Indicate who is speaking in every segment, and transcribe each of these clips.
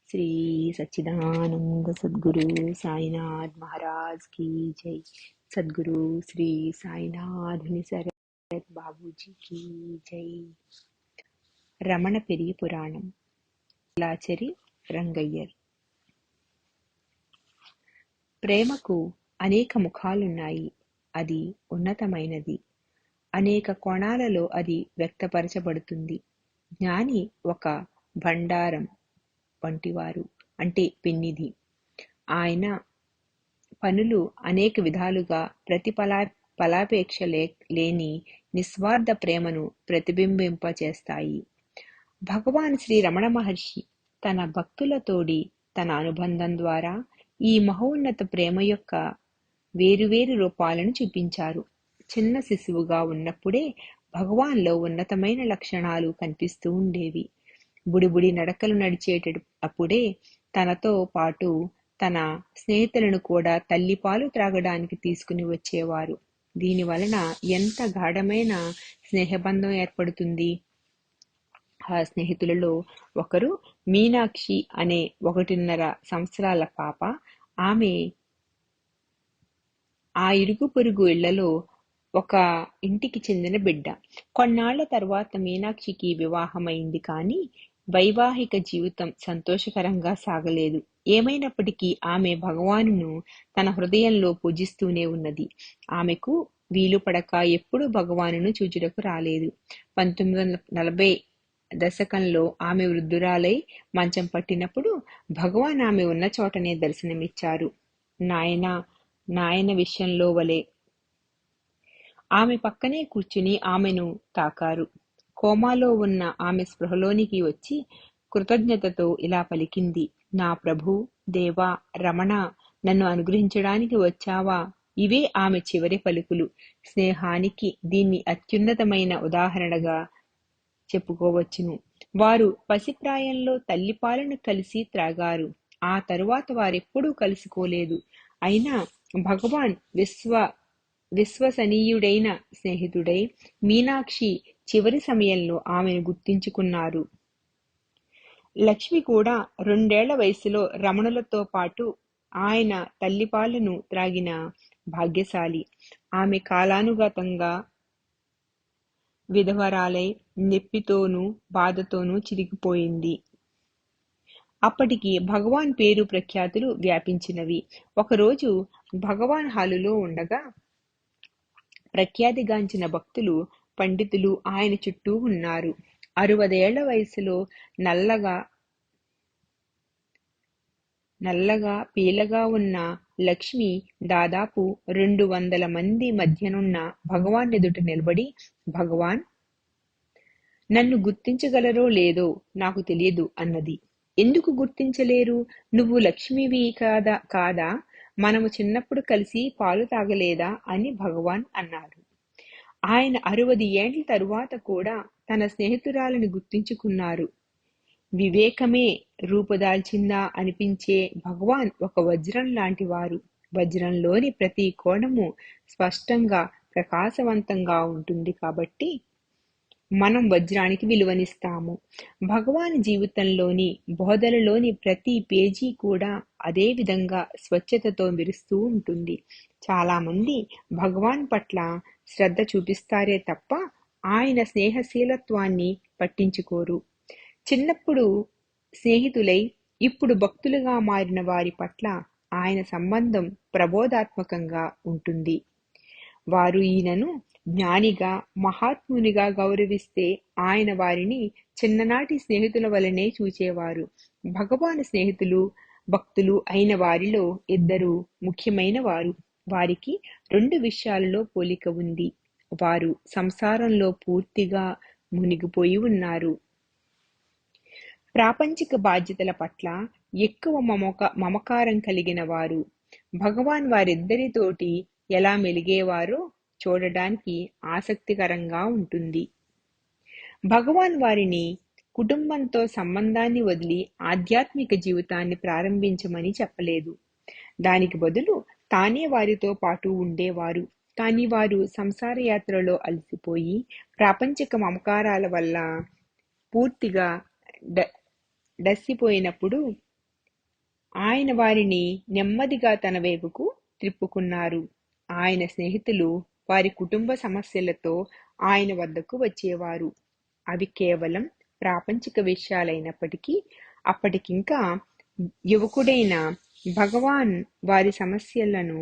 Speaker 1: శ్రీ సచ్చిదానంద సద్గురు సాయినాథ్ మహారాజ్ की जय। सद्गुरु श्री साईनाथ निसरत बाबूजी की जय। రమణ పెరిగి పురాణం లాచరి రంగయ్యర్. ప్రేమకు అనేక ముఖాలున్నాయి. అది ఉన్నతమైనది. అనేక కోణాలలో అది వ్యక్తపరచబడుతుంది. జ్ఞాని ఒక భండారం వంటివారు, అంటే పెన్నిధి. ఆయన పనులు అనేక విధాలుగా ఫలాపేక్ష లేని నిస్వార్థ ప్రేమను ప్రతిబింబింపచేస్తాయి. భగవాన్ శ్రీ రమణ మహర్షి తన భక్తులతోడి తన అనుబంధం ద్వారా ఈ మహోన్నత ప్రేమ యొక్క వేరువేరు రూపాలను చూపించారు. చిన్న శిశువుగా ఉన్నప్పుడే భగవాన్లో ఉన్నతమైన లక్షణాలు కనిపిస్తూ ఉండేవి. బుడిబుడి నడకలు నడిచేటప్పుడే తనతో పాటు తన స్నేహితులను కూడా తల్లిపాలు త్రాగడానికి తీసుకుని వచ్చేవారు. దీని వలన ఎంత గాఢమైన స్నేహబంధం ఏర్పడుతుంది. ఆ స్నేహితులలో ఒకరు మీనాక్షి అనే 1.5 సంవత్సరాల పాప. ఆమె ఆ ఇరుగు పొరుగు ఇళ్లలో ఒక ఇంటికి చెందిన బిడ్డ. కొన్నాళ్ల తర్వాత మీనాక్షికి వివాహమైంది. కానీ వైవాహిక జీవితం సంతోషకరంగా సాగలేదు. ఏమైనప్పటికీ ఆమె భగవానును తన హృదయంలో పూజిస్తూనే ఉన్నది. ఆమెకు వీలు పడక ఎప్పుడూ భగవానును చూచుటకు రాలేదు. 1940 దశకంలో ఆమె వృద్ధురాలై మంచం పట్టినప్పుడు భగవాన్ ఆమె ఉన్న చోటనే దర్శనమిచ్చారు. నాయన విషయంలో వలె ఆమె పక్కనే కూర్చుని ఆమెను తాకారు. కోమాలో ఉన్న ఆమె స్పృహలోనికి వచ్చి కృతజ్ఞతతో ఇలా పలికింది: నా ప్రభు, దేవా, రమణ, నన్ను అనుగ్రహించడానికి వచ్చావా? ఇవే ఆమె చివరి పలుకులు. స్నేహానికి దీన్ని అత్యున్నతమైన ఉదాహరణగా చెప్పుకోవచ్చును. వారు పసిప్రాయంలో తల్లిపాలను కలిసి త్రాగారు. ఆ తరువాత వారెప్పుడూ కలుసుకోలేదు. అయినా భగవాన్ విశ్వసనీయుడైన స్నేహితుడై మీనాక్షి చివరి సమయంలో ఆమెను గుర్తించుకున్నారు. లక్ష్మి కూడా 2 ఏళ్ల వయసులో రమణులతో పాటు ఆయన తల్లిపాలను త్రాగిన భాగ్యశాలి. ఆమె కాలానుగతంగా విధవరాలై నొప్పితోనూ బాధతోనూ చిరిగిపోయింది. అప్పటికి భగవాన్ పేరు ప్రఖ్యాతులు వ్యాపించినవి. ఒకరోజు భగవాన్ హాలులో ఉండగా ప్రఖ్యాతిగాంచిన భక్తులు, పండితులు ఆయన చుట్టూ ఉన్నారు. 60 ఏళ్ల వయసులో నల్లగా పీలగా ఉన్న లక్ష్మి దాదాపు 200 మంది మధ్యనున్న భగవాన్ ఎదుట నిలబడి, భగవాన్, నన్ను గుర్తించగలరో లేదో నాకు తెలియదు అన్నది. ఎందుకు గుర్తించలేరు? నువ్వు లక్ష్మివి కాదా? మనము చిన్నప్పుడు కలిసి పాలు తాగలేదా అని భగవాన్ అన్నారు. ఆయన 60 ఏండ్ల తరువాత కూడా తన స్నేహితురాలిని గుర్తించుకున్నారు. వివేకమే రూపుదాల్చిందా అనిపించే భగవాన్ ఒక వజ్రం లాంటి వారు. వజ్రంలోని ప్రతి కోణము స్పష్టంగా ప్రకాశవంతంగా ఉంటుంది కాబట్టి మనం వజ్రానికి విలువనిస్తాము. భగవాన్ జీవితంలోని బోధనలోని ప్రతి పేజీ కూడా అదే విధంగా స్వచ్ఛతతో మెరుస్తూ ఉంటుంది. చాలా మంది భగవాన్ పట్ల శ్రద్ధ చూపిస్తారే తప్ప ఆయన స్నేహశీలత్వాన్ని పట్టించుకోరు. చిన్నప్పుడు స్నేహితులై ఇప్పుడు భక్తులుగా మారిన వారి పట్ల ఆయన సంబంధం ప్రబోధాత్మకంగా ఉంటుంది. వారు ఈయనను జ్ఞానిగా, మహాత్మునిగా గౌరవిస్తే ఆయన వారిని చిన్ననాటి స్నేహితుల వలనే చూచేవారు. భగవాన్ స్నేహితులు, భక్తులు అయిన వారిలో 2 ముఖ్యమైన వారు. వారికి 2 విషయాలలో పోలిక ఉంది. వారు సంసారంలో పూర్తిగా మునిగిపోయి ఉన్నారు. ప్రాపంచిక బాధ్యతల పట్ల ఎక్కువ మమకారం కలిగిన వారు. భగవాన్ వారిద్దరితోటి ఎలా మెలిగేవారో చూడడానికి ఆసక్తికరంగా ఉంటుంది. భగవాన్ వారిని కుటుంబంతో సంబంధాన్ని వదిలి ఆధ్యాత్మిక జీవితాన్ని ప్రారంభించమని చెప్పలేదు. దానికి బదులు తానే వారితో పాటు ఉండేవారు. కానీ వారు సంసార యాత్రలో అలసిపోయి ప్రాపంచిక మమకారాల వల్ల పూర్తిగా డస్సిపోయినప్పుడు ఆయన వారిని నెమ్మదిగా తన వైపుకు త్రిప్పుకున్నారు. ఆయన స్నేహితులు వారి కుటుంబ సమస్యలతో ఆయన వద్దకు వచ్చేవారు. అవి కేవలం ప్రాపంచిక విషయాలైనప్పటికీ అప్పటికింకా యువకుడైన భగవాన్ వారి సమస్యలను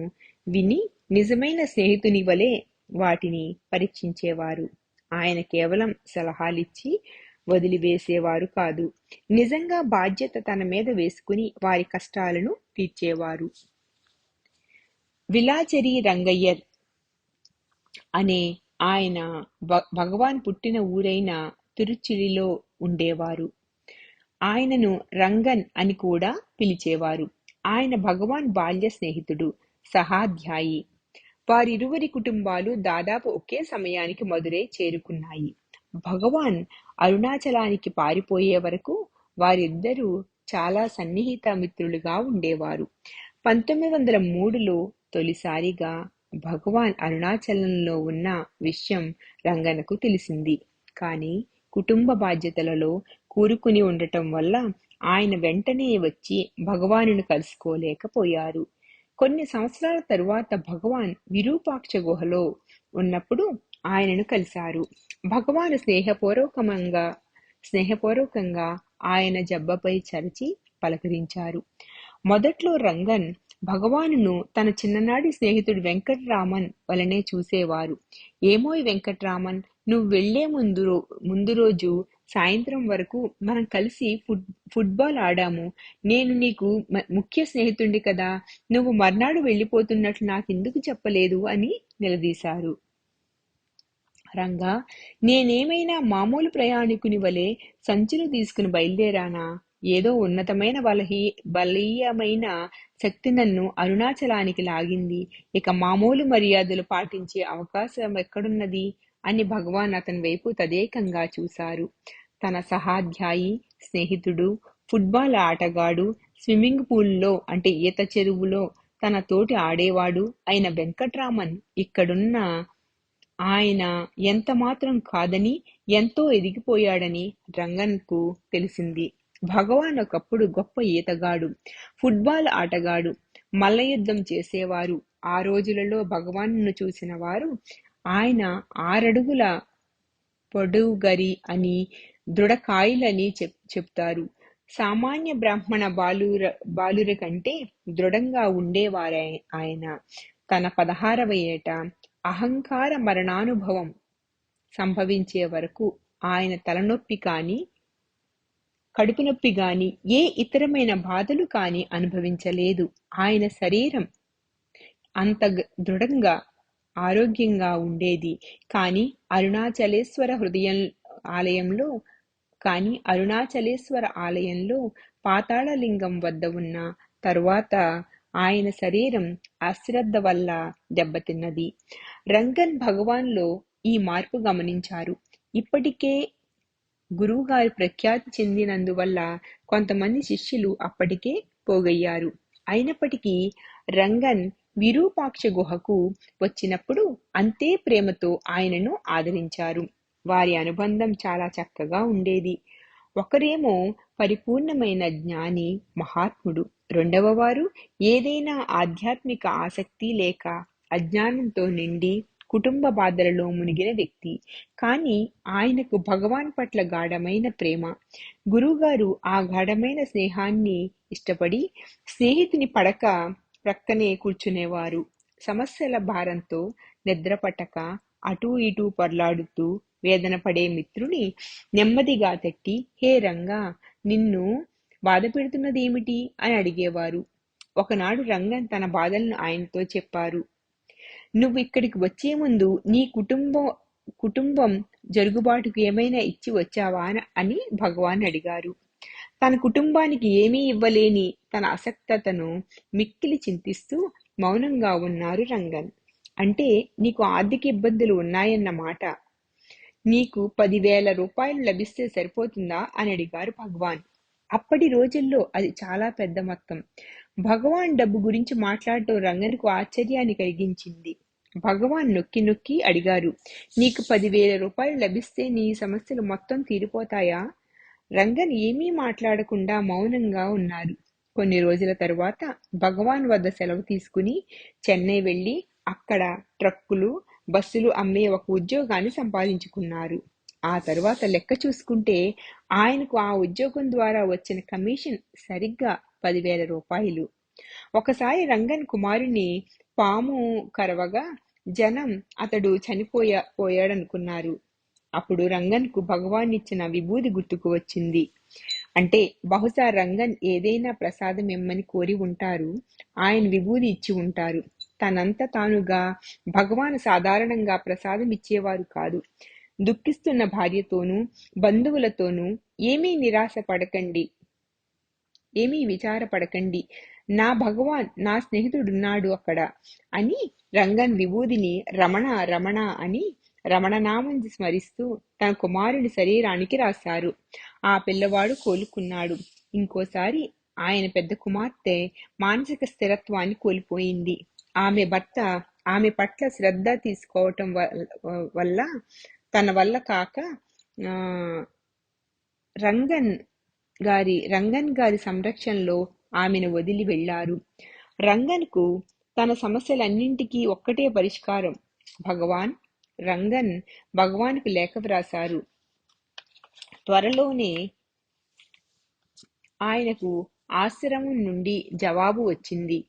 Speaker 1: విని నిజమైన స్నేహితుని వలె వాటిని పరీక్షించేవారు. ఆయన కేవలం సలహాలిచ్చి వదిలివేసేవారు కాదు, నిజంగా బాధ్యత తన మీద వేసుకుని వారి కష్టాలను తీర్చేవారు. విలాచరి రంగయ్యర్ అనే ఆయన భగవాన్ పుట్టిన ఊరైన తిరుచిలిలో ఉండేవారు. ఆయనను రంగన్ అని కూడా పిలిచేవారు. ఆయన భగవాన్ బాల్య స్నేహితుడు, సహాధ్యాయి. వారిరువురి కుటుంబాలు దాదాపు ఒకే సమయానికి మదురై చేరుకున్నాయి. భగవాన్ అరుణాచలానికి పారిపోయే వరకు వారిద్దరూ చాలా సన్నిహిత మిత్రులుగా ఉండేవారు. 1903లో తొలిసారిగా భగవాన్ అరుణాచలంలో ఉన్న విషయం రంగనకు తెలిసింది. కానీ కుటుంబ బాధ్యతలలో కూరుకుని ఉండటం వల్ల ఆయన వెంటనే వచ్చి భగవానును కలుసుకోలేకపోయారు. కొన్ని సంవత్సరాల తరువాత భగవాన్ విరూపాక్ష గుహలో ఉన్నప్పుడు ఆయనను కలిశారు. భగవాను స్నేహపూర్వకంగా ఆయన జబ్బపై చరిచి పలకరించారు. మొదట్లో రంగన్ భగవానును తన చిన్ననాటి స్నేహితుడు వెంకట్రామన్ వలనే చూసేవారు. ఏమోయ్ వెంకట్రామన్, నువ్వు వెళ్లే ముందు రోజు సాయంత్రం వరకు మనం కలిసి ఫుట్బాల్ ఆడాము. నేను నీకు ముఖ్య స్నేహితుడిని కదా, నువ్వు మర్నాడు వెళ్ళిపోతున్నట్లు నాకెందుకు చెప్పలేదు అని నిలదీశారు. రంగా, నేనేమైనా మామూలు ప్రయాణికుని వలె సంచులు తీసుకుని బయలుదేరానా? ఏదో ఉన్నతమైన బలీయమైన శక్తి నన్ను అరుణాచలానికి లాగింది. ఇక మామూలు మర్యాదలు పాటించే అవకాశం ఎక్కడున్నది అని భగవాన్ అతని వైపు తదేకంగా చూశారు. తన సహాధ్యాయి, స్నేహితుడు, ఫుట్బాల్ ఆటగాడు, స్విమ్మింగ్ పూల్లో అంటే ఈత చెరువులో తన తోటి ఆడేవాడు అయిన వెంకట్రామన్ ఇక్కడున్న ఆయన ఎంత మాత్రం కాదని, ఎంతో ఎదిగిపోయాడని రంగన్కు తెలిసింది. భగవాన్ ఒకప్పుడు గొప్ప ఈతగాడు, ఫుట్బాల్ ఆటగాడు, మల్లయుద్ధం చేసేవారు. ఆ రోజులలో భగవాన్ను చూసిన వారు ఆయన 6 అడుగుల పొడుగరి అని, దృఢకాయులని చెప్తారు. సామాన్య బ్రాహ్మణ బాలుర కంటే దృఢంగా ఉండేవారాయన. తన 16వ ఏట అహంకార మరణానుభవం సంభవించే వరకు ఆయన తలనొప్పి కాని, కడుపు నొప్పి గాని, ఏ ఇతరమైన బాధలు కాని అనుభవించలేదు. ఆయన శరీరం అంత దృఢంగా, ఆరోగ్యంగా ఉండేది. కానీ అరుణాచలేశ్వర ఆలయంలో పాతాళలింగం వద్ద ఉన్న తరువాత ఆయన శరీరం అశ్రద్ధ వల్ల దెబ్బతిన్నది. రంగన్ భగవాన్లో ఈ మార్పు గమనించారు. ఇప్పటికే గురువుగారి ప్రఖ్యాతి చెందినందువల్ల కొంతమంది శిష్యులు అప్పటికే పోగయ్యారు. అయినప్పటికీ రంగన్ విరూపాక్ష గుహకు వచ్చినప్పుడు అంతే ప్రేమతో ఆయనను ఆదరించారు. వారి అనుబంధం చాలా చక్కగా ఉండేది. ఒకరేమో పరిపూర్ణమైన జ్ఞాని, మహాత్ముడు. రెండవ వారు ఏదైనా ఆధ్యాత్మిక ఆసక్తి లేక అజ్ఞానంతో నిండి కుటుంబ బాధలలో మునిగిన వ్యక్తి. కానీ ఆయనకు భగవాన్ పట్ల గాఢమైన ప్రేమ. గురువుగారు ఆ గాఢమైన స్నేహాన్ని ఇష్టపడి స్నేహితుని పడక ప్రక్కనే కూర్చునేవారు. సమస్యల భారంతో నిద్రపట్టక అటూ ఇటూ పొర్లాడుతూ వేదన పడే మిత్రుని నెమ్మదిగా తట్టి, హే రంగా, నిన్ను బాధ పెడుతున్నదేమిటి అని అడిగేవారు. ఒకనాడు రంగన్ తన బాధలను ఆయనతో చెప్పారు. నువ్వు ఇక్కడికి వచ్చే ముందు నీ కుటుంబం జరుగుబాటుకు ఏమైనా ఇచ్చి వచ్చావా అని భగవాన్ అడిగారు. తన కుటుంబానికి ఏమీ ఇవ్వలేని తన అసక్తతను మిక్కిలి చింతిస్తూ మౌనంగా ఉన్నారు రంగన్. అంటే నీకు ఆర్థిక ఇబ్బందులు ఉన్నాయన్నమాట. నీకు 10,000 రూపాయలు లభిస్తే సరిపోతుందా అని అడిగారు భగవాన్. అప్పటి రోజుల్లో అది చాలా పెద్ద మొత్తం. భగవాన్ డబ్బు గురించి మాట్లాడటం రంగన్కు ఆశ్చర్యాన్ని కలిగించింది. భగవాన్ నొక్కి నొక్కి అడిగారు, నీకు 10,000 రూపాయలు లభిస్తే నీ సమస్యలు మొత్తం తీరిపోతాయా? రంగన్ ఏమీ మాట్లాడకుండా మౌనంగా ఉన్నారు. కొన్ని రోజుల తరువాత భగవాన్ వద్ద సెలవు తీసుకుని చెన్నై వెళ్ళి అక్కడ ట్రక్కులు, బస్సులు అమ్మే ఒక ఉద్యోగాన్ని సంపాదించుకున్నారు. ఆ తరువాత లెక్క చూసుకుంటే ఆయనకు ఆ ఉద్యోగం ద్వారా వచ్చిన కమిషన్ సరిగ్గా 10,000 రూపాయలు. ఒకసారి రంగన్ కుమారుని పాము కరవగా జనం అతడు పోయాడనుకున్నారు. అప్పుడు రంగన్కు భగవాన్ ఇచ్చిన విభూది గుర్తుకు వచ్చింది. అంటే బహుశా రంగన్ ఏదైనా ప్రసాదం ఇమ్మని కోరి ఉంటారు. ఆయన విభూది ఇచ్చి ఉంటారు. తనంత తానుగా భగవాన్ సాధారణంగా ప్రసాదం ఇచ్చేవారు కాదు. దుఃఖిస్తున్న భార్యతోనూ బంధువులతోనూ ఏమీ విచారపడకండి, నా భగవాన్ నా స్నేహితుడున్నాడు అక్కడ అని రంగన్ విభూదిని రమణ రమణ అని రమణనామం స్మరిస్తూ తన కుమారుని శరీరానికి రాశారు. ఆ పిల్లవాడు కోలుకున్నాడు. ఇంకోసారి ఆయన పెద్ద కుమార్తె మానసిక స్థిరత్వాన్ని కోల్పోయింది. ఆమె పట్ల శ్రద్ధ తీసుకోవటం వల్ల తన వల్ల కాక రంగన్ గారి సంరక్షణలో ఆమెను వదిలి వెళ్లారు. రంగన్కు తన సమస్యలన్నింటికీ ఒక్కటే పరిష్కారం భగవాన్. రంగన్ భగవాన్కు లేఖ వ్రాశారు. త్వరలోనే ఆయనకు ఆశ్రమం నుండి జవాబు వచ్చింది.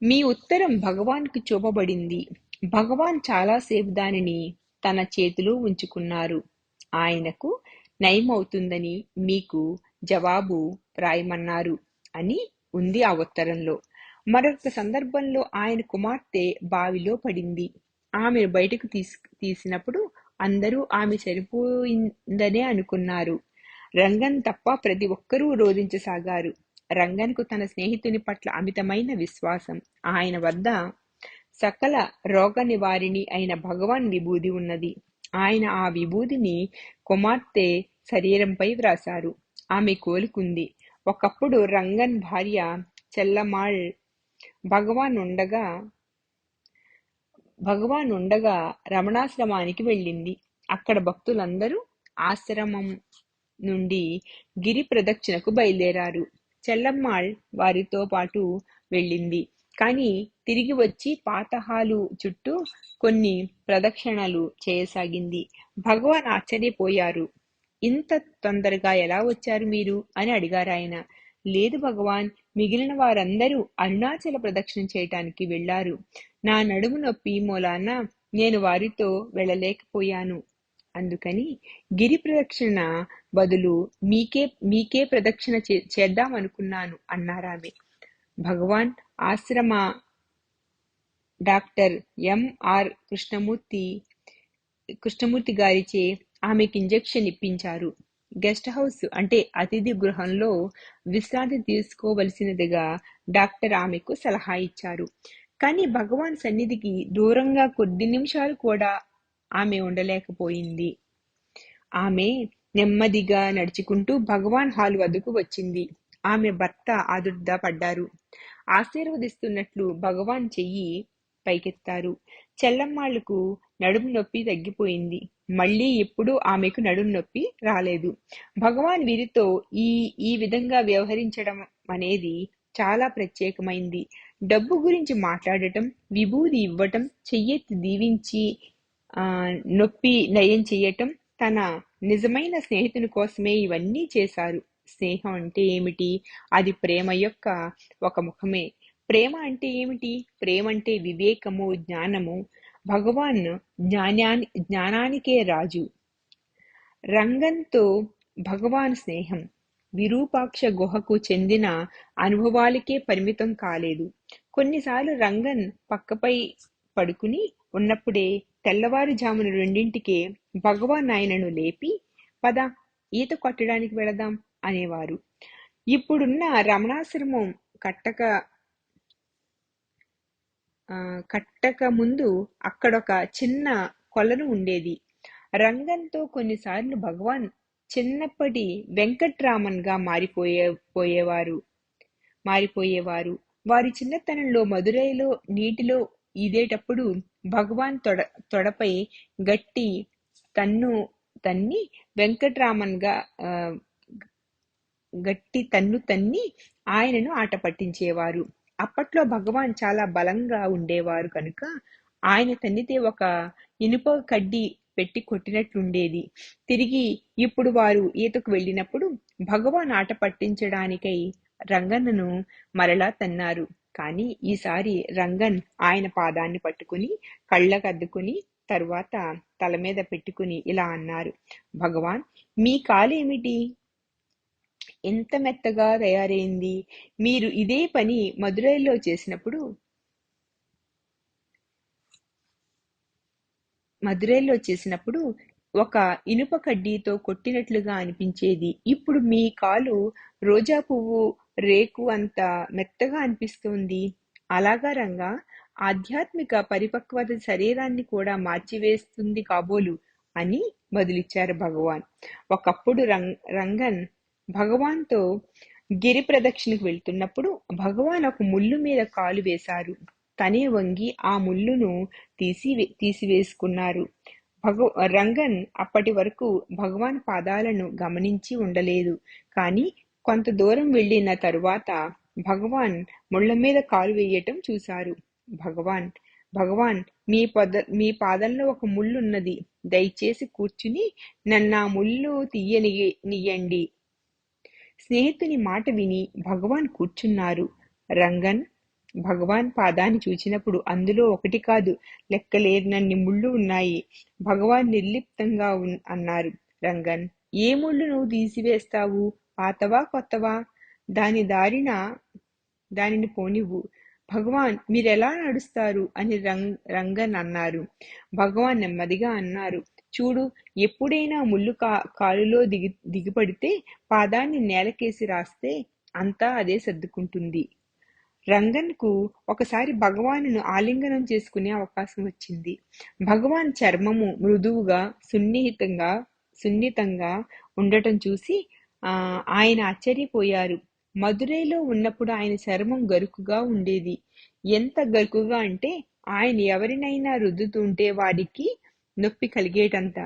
Speaker 1: మీ ఉత్తరం భగవాన్కు చూపబడింది. భగవాన్ చాలాసేపు దానిని తన చేతిలో ఉంచుకున్నారు. ఆయనకు నయమవుతుందని మీకు జవాబు రాయమన్నారు అని ఉంది ఆ ఉత్తరంలో. మరొక సందర్భంలో ఆయన కుమార్తె బావిలో పడింది. ఆమెను బయటకు తీసినప్పుడు అందరూ ఆమె చనిపోయిందనే అనుకున్నారు. రంగన్ తప్ప ప్రతి ఒక్కరూ రోధించసాగారు. రంగన్కు తన స్నేహితుని పట్ల అమితమైన విశ్వాసం. ఆయన వద్ద సకల రోగ నివారిణి అయిన భగవాన్ విభూది ఉన్నది. ఆయన ఆ విభూదిని కుమార్తె శరీరంపై వ్రాశారు. ఆమె కోలుకుంది. ఒకప్పుడు రంగన్ భార్య చెల్లమ్మాళ్ భగవాన్ ఉండగా రమణాశ్రమానికి వెళ్ళింది. అక్కడ భక్తులందరూ ఆశ్రమం నుండి గిరి ప్రదక్షిణకు బయలుదేరారు. చెల్లమ్మాళ్ వారితో పాటు వెళ్ళింది. కానీ తిరిగి వచ్చి పాత హాలు చుట్టూ కొన్ని ప్రదక్షిణలు చేయసాగింది. భగవాన్ ఆశ్చర్యపోయారు. ఇంత తొందరగా ఎలా వచ్చారు మీరు అని అడిగారాయన. లేదు భగవాన్, మిగిలిన వారందరూ అరుణాచల ప్రదక్షిణ చేయటానికి వెళ్లారు. నా నడుము నొప్పి మూలాన నేను వారితో వెళ్ళలేకపోయాను. అందుకని గిరి ప్రదక్షిణ బదులు మీకే ప్రదక్షిణ చేద్దామనుకున్నాను అన్నారామె. భగవాన్ ఆశ్రమ డాక్టర్ ఎంఆర్ కృష్ణమూర్తి గారిచే ఆమెకి ఇంజెక్షన్ ఇప్పించారు. గెస్ట్ హౌస్ అంటే అతిథి గృహంలో విశ్రాంతి తీసుకోవలసినదిగా డాక్టర్ ఆమెకు సలహా ఇచ్చారు. కానీ భగవాన్ సన్నిధికి దూరంగా కొద్ది నిమిషాలు కూడా ఆమె ఉండలేకపోయింది. ఆమె నెమ్మదిగా నడుచుకుంటూ భగవాన్ హాల్ వద్దకు వచ్చింది. ఆమె భర్త ఆదుర్దా పడ్డారు. ఆశీర్వదిస్తున్నట్లు భగవాన్ చెయ్యి పైకెత్తారు. చెల్లమ్మాళ్లకు నడుము నొప్పి తగ్గిపోయింది. మళ్లీ ఎప్పుడూ ఆమెకు నడుము నొప్పి రాలేదు. భగవాన్ వీరితో ఈ విధంగా వ్యవహరించడం అనేది చాలా ప్రత్యేకమైంది. డబ్బు గురించి మాట్లాడటం, విభూది ఇవ్వటం, చెయ్యెత్తి దీవించి నొప్పి నయం చెయ్యటం, తన నిజమైన స్నేహితుని కోసమే ఇవన్నీ చేశారు. స్నేహం అంటే ఏమిటి? అది ప్రేమ యొక్క ఒక ముఖమే. ప్రేమ అంటే ఏమిటి? ప్రేమ అంటే వివేకము, జ్ఞానము. భగవాన్ జ్ఞానానికే రాజు. రంగన్తో భగవాన్ స్నేహం విరూపాక్ష గుహకు చెందిన అనుభవాలకే పరిమితం కాలేదు. కొన్నిసార్లు రంగన్ పక్కపై పడుకుని ఉన్నప్పుడే తెల్లవారుజామున 2ంటికే భగవాన్ ఆయనను లేపి, పద ఈత కొట్టడానికి వెళదాం అనేవారు. ఇప్పుడున్న రమణాశ్రమం కట్టక ముందు అక్కడొక చిన్న కొలను ఉండేది. రంగన్తో కొన్నిసార్లు భగవాన్ చిన్నప్పటి వెంకట్రామన్ గా మారిపోయేవారు. వారి చిన్నతనంలో మదురైలో నీటిలో ఈదేటప్పుడు భగవాన్ తొడపై గట్టి తన్ని వెంకట్రామన్ గట్టి తన్ను తన్ని ఆయనను ఆట పట్టించేవారు. అప్పట్లో భగవాన్ చాలా బలంగా ఉండేవారు కనుక ఆయన తన్నితే ఒక ఇనుప కడ్డి పెట్టి కొట్టినట్లుండేది. తిరిగి ఇప్పుడు వారు ఈతకు వెళ్ళినప్పుడు భగవాన్ ఆట పట్టించడానికై రంగన్నను మరలా తన్నారు. కానీ ఈసారి రంగన్ ఆయన పాదాన్ని పట్టుకుని కళ్ళకద్దుకుని తరువాత తల మీద పెట్టుకుని ఇలా అన్నారు: భగవాన్, మీ కాలేమిటి ఎంత మెత్తగా తయారైంది? మీరు ఇదే పని మదురైలో చేసినప్పుడు ఒక ఇనుప కడ్డీతో కొట్టినట్లుగా అనిపించేది. ఇప్పుడు మీ కాలు రోజా పువ్వు రేకు అంత మెత్తగా అనిపిస్తోంది. అలాగా రంగా, ఆధ్యాత్మిక పరిపక్వత శరీరాన్ని కూడా మార్చివేస్తుంది కాబోలు అని బదులిచ్చారు భగవాన్. ఒకప్పుడు రంగన్ భగవాన్తో గిరి ప్రదక్షిణకు వెళ్తున్నప్పుడు భగవాన్ ఒక ముళ్ళు మీద కాలు వేశారు. తనే వంగి ఆ ముళ్ళును తీసివేసుకున్నారు. రంగన్ అప్పటి వరకు భగవాన్ పాదాలను గమనించి ఉండలేదు. కానీ కొంత దూరం వెళ్ళిన తరువాత భగవాన్ ముళ్ళ మీద కాలు వేయటం చూశారు. భగవాన్, భగవాన్, మీ పాదంలో ఒక ముళ్ళున్నది. దయచేసి కూర్చుని నన్నా ముళ్ళు తీయనియ్యండి. స్నేహితుని మాట విని భగవాన్ కూర్చున్నారు. రంగన్ భగవాన్ పాదాన్ని చూచినప్పుడు అందులో ఒకటి కాదు, లెక్కలేనన్ని ముళ్ళు ఉన్నాయి. భగవాన్ నిర్లిప్తంగా అన్నారు. రంగన్, ఏ ముళ్ళు నువ్వు తీసివేస్తావు? పాతవా కొత్తవా? దానిని పోనివ్వు. భగవాన్, మీరెలా నడుస్తారు అని రంగన్ అన్నారు. భగవాన్ నెమ్మదిగా అన్నారు, చూడు, ఎప్పుడైనా ముళ్ళు కాలులో దిగిపడితే పాదాన్ని నేలకేసి రాస్తే అంతా అదే సర్దుకుంటుంది. రంగన్కు ఒకసారి భగవానును ఆలింగనం చేసుకునే అవకాశం వచ్చింది. భగవాన్ చర్మము మృదువుగా సున్నితంగా ఉండటం చూసి ఆయన ఆశ్చర్యపోయారు. మదురైలో ఉన్నప్పుడు ఆయన చర్మం గరుకుగా ఉండేది. ఎంత గరుకుగా అంటే ఆయన ఎవరినైనా రుద్దుతుంటే వాడికి నొప్పి కలిగేటంత.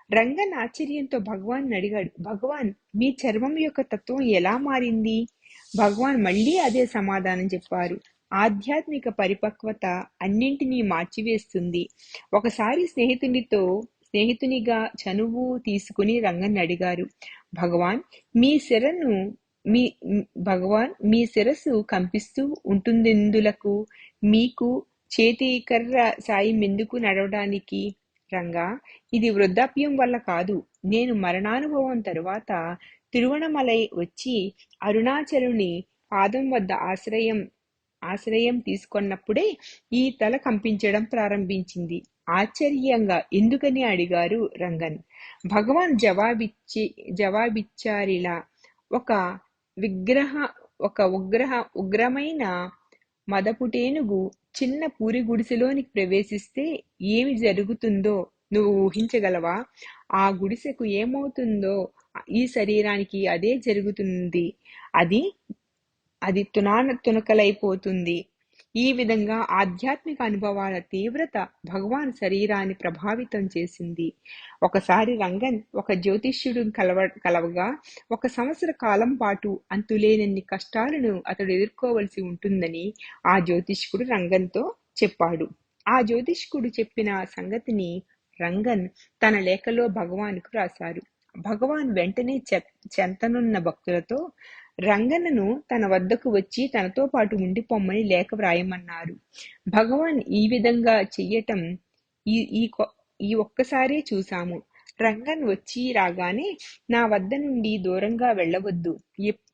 Speaker 1: రంగన్ ఆశ్చర్యంతో భగవాన్ అడిగాడు, భగవాన్, మీ చర్మం యొక్క తత్వం ఎలా మారింది? భగవాన్ మళ్ళీ అదే సమాధానం చెప్పారు. ఆధ్యాత్మిక పరిపక్వత అన్నింటినీ మార్చివేస్తుంది. ఒకసారి స్నేహితునిగా చనువు తీసుకుని రంగన్ అడిగారు, భగవాన్, మీ శిరస్సు కంపిస్తూ ఉంటుందెందులకు? మీకు చేతి కర్ర సాయం ఎందుకు నడవడానికి? రంగా, ఇది వృద్ధాప్యం వల్ల కాదు. నేను మరణానుభవం తరువాత తిరువణమలై వచ్చి అరుణాచలుని పాదం వద్ద ఆశ్రయం తీసుకొన్నప్పుడే ఈ తల కంపించడం ప్రారంభించింది. ఆశ్చర్యంగా ఎందుకని అడిగారు రంగన్. భగవాన్ జవాబిచ్చారిలా, ఒక ఉగ్రమైన మదపుటేనుగు చిన్న పూరి గుడిసెలోనికి ప్రవేశిస్తే ఏమి జరుగుతుందో నువ్వు ఊహించగలవా? ఆ గుడిసెకు ఏమవుతుందో ఈ శరీరానికి అదే జరుగుతుంది. అది తునకలైపోతుంది. ఈ విధంగా ఆధ్యాత్మిక అనుభవాల తీవ్రత భగవాన్ శరీరాన్ని ప్రభావితం చేసింది. ఒకసారి రంగన్ ఒక జ్యోతిష్యుడు కలవగా 1 సంవత్సర కాలం పాటు అంతులేనన్ని కష్టాలను అతడు ఎదుర్కోవలసి ఉంటుందని ఆ జ్యోతిష్కుడు రంగన్తో చెప్పాడు. ఆ జ్యోతిష్కుడు చెప్పిన సంగతిని రంగన్ తన లేఖలో భగవాన్కు రాశారు. భగవాన్ వెంటనే చెంతనున్న భక్తులతో రంగన్నను తన వద్దకు వచ్చి తనతో పాటు ఉండిపోమ్మని లేఖ వ్రాయమన్నారు. భగవాన్ ఈ విధంగా చెయ్యటం ఈ ఒక్కసారే చూశాము. రంగన్ వచ్చి రాగానే నా వద్ద నుండి దూరంగా వెళ్ళవద్దు,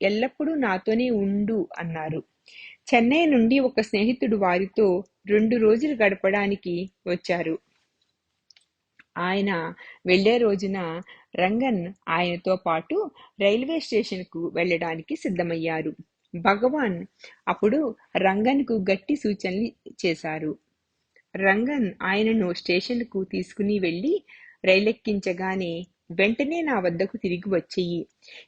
Speaker 1: ఎల్లప్పుడూ నాతోనే ఉండు అన్నారు. చెన్నై నుండి ఒక స్నేహితుడు వారితో 2 రోజులు గడపడానికి వచ్చారు. ఆయన వెళ్లే రోజున రంగన్ ఆయనతో పాటు రైల్వే స్టేషన్కు వెళ్ళడానికి సిద్ధమయ్యారు. భగవాన్ అప్పుడు రంగన్కు గట్టి సూచనలు చేశారు. రంగన్ ఆయనను స్టేషన్కు తీసుకుని వెళ్లి రైలెక్కించగానే, వెంటనే నా వద్దకు తిరిగి వచ్చెయ్యి.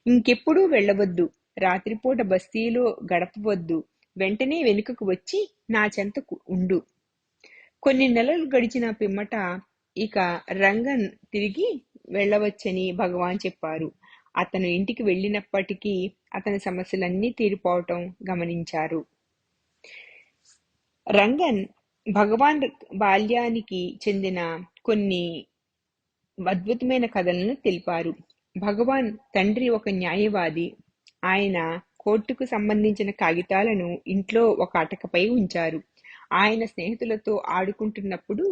Speaker 1: ఇంకెప్పుడూ వెళ్ళవద్దు. రాత్రిపూట బస్తీలో గడపవద్దు. వెంటనే వెనుకకు వచ్చి నా చెంతకు ఉండు. కొన్ని నెలలు గడిచిన పిమ్మట ఇక రంగన్ తిరిగి వెళ్ళవచ్చని భగవాన్ చెప్పారు. అతను ఇంటికి వెళ్ళినప్పటికీ అతని సమస్యలన్నీ తీరిపోవటం గమనించారు. రంగన్ భగవాన్ బాల్యానికి చెందిన కొన్ని అద్భుతమైన కథలను తెలిపారు. భగవాన్ తండ్రి ఒక న్యాయవాది. ఆయన కోర్టుకు సంబంధించిన కాగితాలను ఇంట్లో ఒక అటకపై ఉంచారు. ఆయన స్నేహితులతో ఆడుకుంటున్నప్పుడు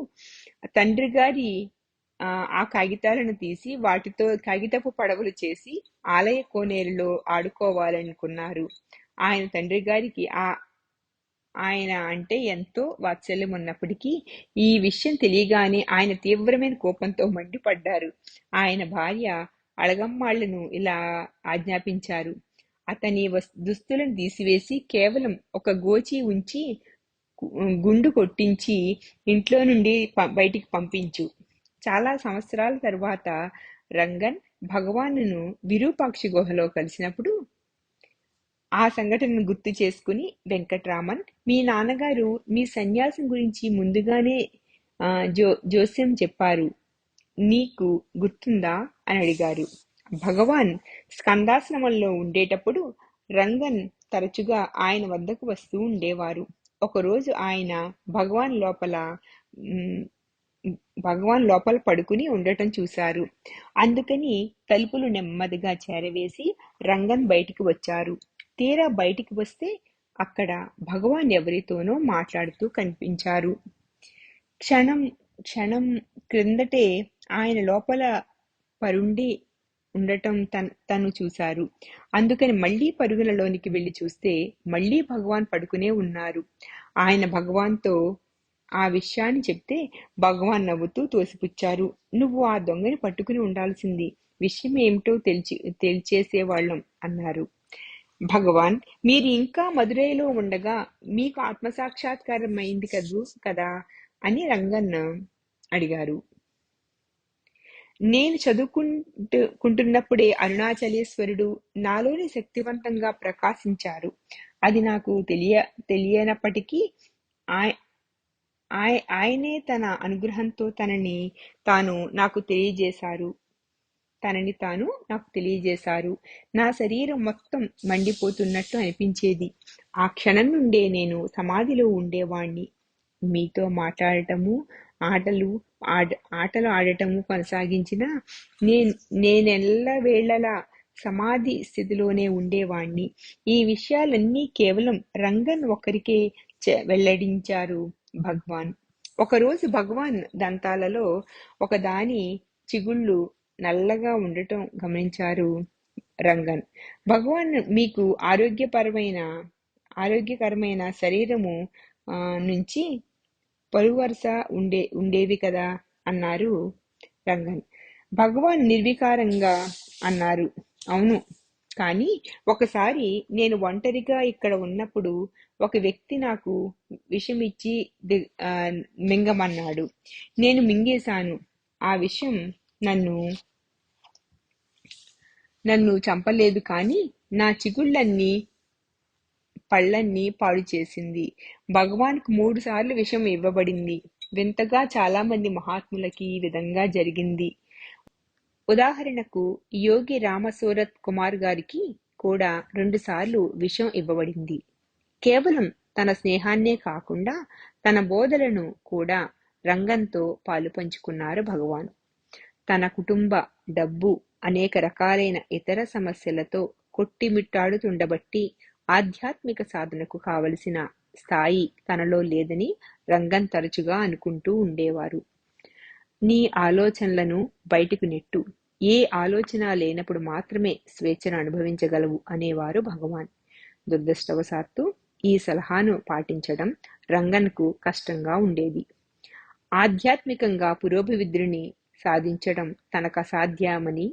Speaker 1: తండ్రి గారి ఆ కాగితాలను తీసి వాటితో కాగితపు పడవలు చేసి ఆలయ కోనేరులో ఆడుకోవాలనుకున్నారు. ఆయన తండ్రి గారికి ఆయన అంటే ఎంతో వాత్సల్యం ఉన్నప్పటికీ ఈ విషయం తెలియగానే ఆయన తీవ్రమైన కోపంతో మండిపడ్డారు. ఆయన భార్య అళగమ్మాళ్లను ఇలా ఆజ్ఞాపించారు: అతని దుస్తులను తీసివేసి కేవలం ఒక గోచి ఉంచి గుండు కొట్టించి ఇంట్లో నుండి బయటికి పంపించు. చాలా సంవత్సరాల తర్వాత రంగన్ భగవానును విరూపాక్షి గుహలో కలిసినప్పుడు ఆ సంఘటనను గుర్తు చేసుకుని, వెంకట్రామన్, మీ నాన్నగారు మీ సన్యాసం గురించి ముందుగానే జోస్యం చెప్పారు, నీకు గుర్తుందా అని అడిగారు. భగవాన్ స్కందాశ్రమంలో ఉండేటప్పుడు రంగన్ తరచుగా ఆయన వద్దకు వస్తూ ఉండేవారు. ఒకరోజు ఆయన భగవాన్ లోపల పడుకుని ఉండటం చూశారు. అందుకని తలుపులు నెమ్మదిగా చేరవేసి రంగన్ బయటికి వచ్చారు. తీరా బయటికి వస్తే అక్కడ భగవాన్ ఎవరితోనో మాట్లాడుతూ కనిపించారు. క్షణం క్రిందటే ఆయన లోపల పరుండి ఉండటం తను చూశారు. అందుకని మళ్లీ పరుగులలోనికి వెళ్లి చూస్తే మళ్లీ భగవాన్ పడుకునే ఉన్నారు. ఆయన భగవాన్తో ఆ విషయాన్ని చెప్తే భగవాన్ నవ్వుతూ తోసిపుచ్చారు. నువ్వు ఆ దొంగని పట్టుకుని ఉండాల్సింది. విషయం ఏమిటో తెలిచేసేవాళ్ళం అన్నారు. భగవాన్, మీరు ఇంకా మదురైలో ఉండగా మీకు ఆత్మసాక్షాత్కారం అయింది కదా అని రంగన్ అడిగారు. నేను చదువుకుంటున్నప్పుడే అరుణాచలేశ్వరుడు నాలోని శక్తివంతంగా ప్రకాశించారు. అది నాకు తెలియనప్పటికీ ఆయనే తన అనుగ్రహంతో తనని తాను నాకు తెలియజేశారు. నా శరీరం మొత్తం మండిపోతున్నట్టు అనిపించేది. ఆ క్షణం నుండే నేను సమాధిలో ఉండేవాణ్ణి. మీతో మాట్లాడటము, ఆటలు ఆడటము కొనసాగించిన నేనెల్లవేళలా సమాధి స్థితిలోనే ఉండేవాణ్ణి. ఈ విషయాలన్నీ కేవలం రంగన్ ఒక్కరికే వెల్లడించారు భగవాన్. ఒకరోజు భగవాన్ దంతాలలో ఒకదాని చిగుళ్ళు నల్లగా ఉండటం గమనించారు రంగన్. భగవాన్, మీకు ఆరోగ్యకరమైన శరీరము నుంచి పలువరుస ఉండేవి కదా అన్నారు రంగన్. భగవాన్ నిర్వికారంగా అన్నారు, అవును, కానీ ఒకసారి నేను ఒంటరిగా ఇక్కడ ఉన్నప్పుడు ఒక వ్యక్తి నాకు విషమిచ్చి మింగమన్నాడు. నేను మింగేశాను. ఆ విషం నన్ను చంపలేదు, కానీ నా చిగుళ్ళన్నీ పళ్ళన్నీ పాడు చేసింది. భగవాన్కు 3 సార్లు విషం ఇవ్వబడింది. వింతగా చాలా మంది మహాత్ములకి ఈ విధంగా జరిగింది. ఉదాహరణకు యోగి రామసూరత్ కుమార్ గారికి కూడా 2 సార్లు విషం ఇవ్వబడింది. కేవలం తన స్నేహాన్నే కాకుండా తన బోధలను కూడా రంగంతో పాలు పంచుకున్నారు భగవాన్. తన కుటుంబ, డబ్బు, అనేక రకాలైన ఇతర సమస్యలతో కొట్టిమిట్టాడుతుండబట్టి ఆధ్యాత్మిక సాధనకు కావలసిన స్థాయి తనలో లేదని రంగన్ తరచుగా అనుకుంటూ ఉండేవారు. నీ ఆలోచనలను బయటకు నెట్టు. ఏ ఆలోచన లేనప్పుడు మాత్రమే స్వేచ్ఛను అనుభవించగలవు అనేవారు భగవాన్. దురదృష్టవశాత్తు ఈ సలహాను పాటించడం రంగన్కు కష్టంగా ఉండేది. ఆధ్యాత్మికంగా పురోభివృద్ధిని సాధించడం తనకు అసాధ్యమని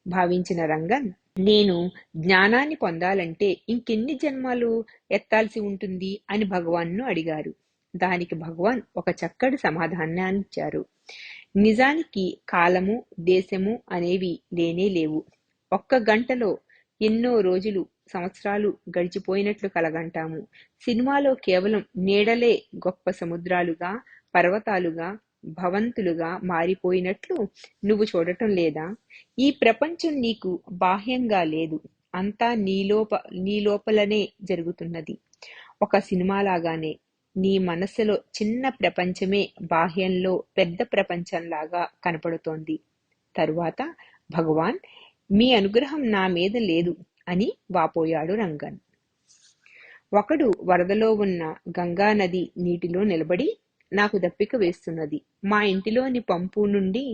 Speaker 1: భావించిన రంగన్, నేను జ్ఞానాన్ని పొందాలంటే ఇంకెన్ని జన్మలు ఎత్తాల్సి ఉంటుంది అని భగవాన్ను అడిగారు. దానికి భగవాన్ ఒక చక్కటి సమాధానాన్నిచ్చారు. నిజానికి కాలము, దేశము అనేవి లేనే లేవు. ఒక్క గంటలో ఎన్నో రోజులు, సంవత్సరాలు గడిచిపోయినట్లు కలగంటాము. సినిమాలో కేవలం నీడలే గొప్ప సముద్రాలుగా, పర్వతాలుగా, భవంతులుగా మారిపోయినట్లు నువ్వు చూడటం లేదా? ఈ ప్రపంచం నీకు బాహ్యంగా లేదు, అంతా నీ లోపలనే జరుగుతున్నది. ఒక సినిమాలాగానే నీ మనస్సులో చిన్న ప్రపంచమే బాహ్యంలో పెద్ద ప్రపంచంలాగా కనపడుతోంది. తరువాత భగవాన్, మీ అనుగ్రహం నా మీద లేదు అని వాపోయాడు రంగన్. ఒకడు వరదలో ఉన్న గంగానది నీటిలో నిలబడి, నాకు దప్పిక వేస్తున్నది, మా ఇంటిలోని పంపు నుండి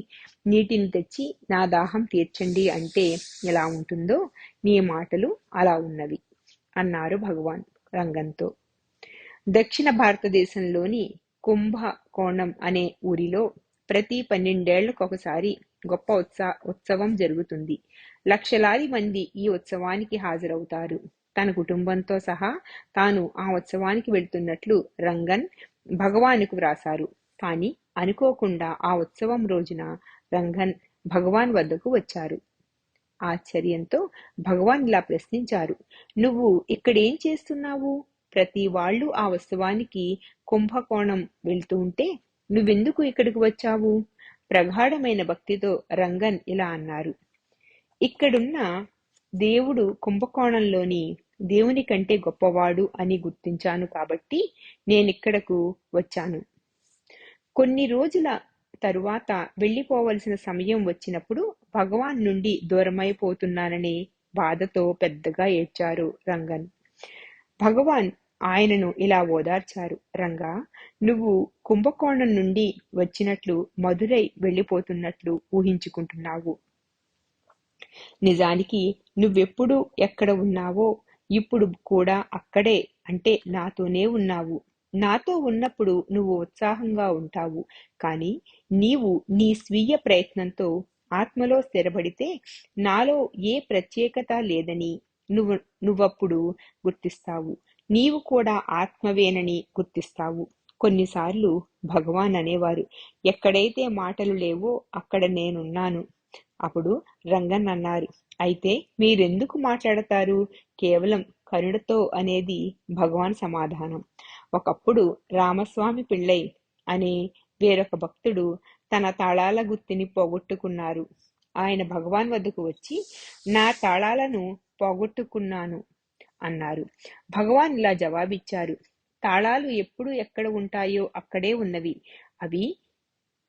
Speaker 1: నీటిని తెచ్చి నా దాహం తీర్చండి అంటే ఎలా ఉంటుందో నీ మాటలు అలా ఉన్నవి అన్నారు భగవాన్ రంగన్తో. దక్షిణ భారతదేశంలోని కుంభకోణం అనే ఊరిలో ప్రతి 12 ఏళ్లకొకసారి గొప్ప ఉత్సవం జరుగుతుంది. లక్షలాది మంది ఈ ఉత్సవానికి హాజరవుతారు. తన కుటుంబంతో సహా తాను ఆ ఉత్సవానికి వెళ్తున్నట్లు రంగన్ భగవానుకు వ్రాసారు. కానీ అనుకోకుండా ఆ ఉత్సవం రోజున రంగన్ భగవాన్ వద్దకు వచ్చారు. ఆశ్చర్యంతో భగవాన్ ఇలా ప్రశ్నించారు, నువ్వు ఇక్కడేం చేస్తున్నావు? ప్రతి వాళ్ళు ఆ ఉత్సవానికి కుంభకోణం వెళ్తూ ఉంటే నువ్వెందుకు ఇక్కడికి వచ్చావు? ప్రగాఢమైన భక్తితో రంగన్ ఇలా అన్నారు, ఇక్కడున్న దేవుడు కుంభకోణంలోని దేవుని కంటే గొప్పవాడు అని గుర్తించాను కాబట్టి నేనిక్కడకు వచ్చాను. కొన్ని రోజుల తరువాత వెళ్ళిపోవలసిన సమయం వచ్చినప్పుడు భగవాన్ నుండి దూరమైపోతున్నాననే బాధతో పెద్దగా ఏడ్చారు రంగన్. భగవాన్ ఆయనను ఇలా ఓదార్చారు, రంగా, నువ్వు కుంభకోణం నుండి వచ్చినట్లు మధురై వెళ్ళిపోతున్నట్లు ఊహించుకుంటున్నావు. నిజానికి నువ్వెప్పుడు ఎక్కడ ఉన్నావో ఇప్పుడు కూడా అక్కడే, అంటే నాతోనే ఉన్నావు. నాతో ఉన్నప్పుడు నువ్వు ఉత్సాహంగా ఉంటావు. కానీ నీవు నీ స్వీయ ప్రయత్నంతో ఆత్మలో స్థిరపడితే నాలో ఏ ప్రత్యేకత లేదని నువ్వప్పుడు గుర్తిస్తావు. నీవు కూడా ఆత్మవేనని గుర్తిస్తావు. కొన్నిసార్లు భగవాన్ అనేవారు, ఎక్కడైతే మాటలు లేవో అక్కడ నేనున్నాను. అప్పుడు రంగన్ అన్నారు, అయితే మీరెందుకు మాట్లాడతారు? కేవలం కరుణతో అనేది భగవాన్ సమాధానం. ఒకప్పుడు రామస్వామి పిళ్ళై అనే వేరొక భక్తుడు తన తాళాల గుత్తిని పోగొట్టుకున్నారు. ఆయన భగవాన్ వద్దకు వచ్చి, నా తాళాలను పోగొట్టుకున్నాను అన్నారు. భగవాన్ ఇలా జవాబిచ్చారు, తాళాలు ఎప్పుడు ఎక్కడ ఉంటాయో అక్కడే ఉన్నవి. అవి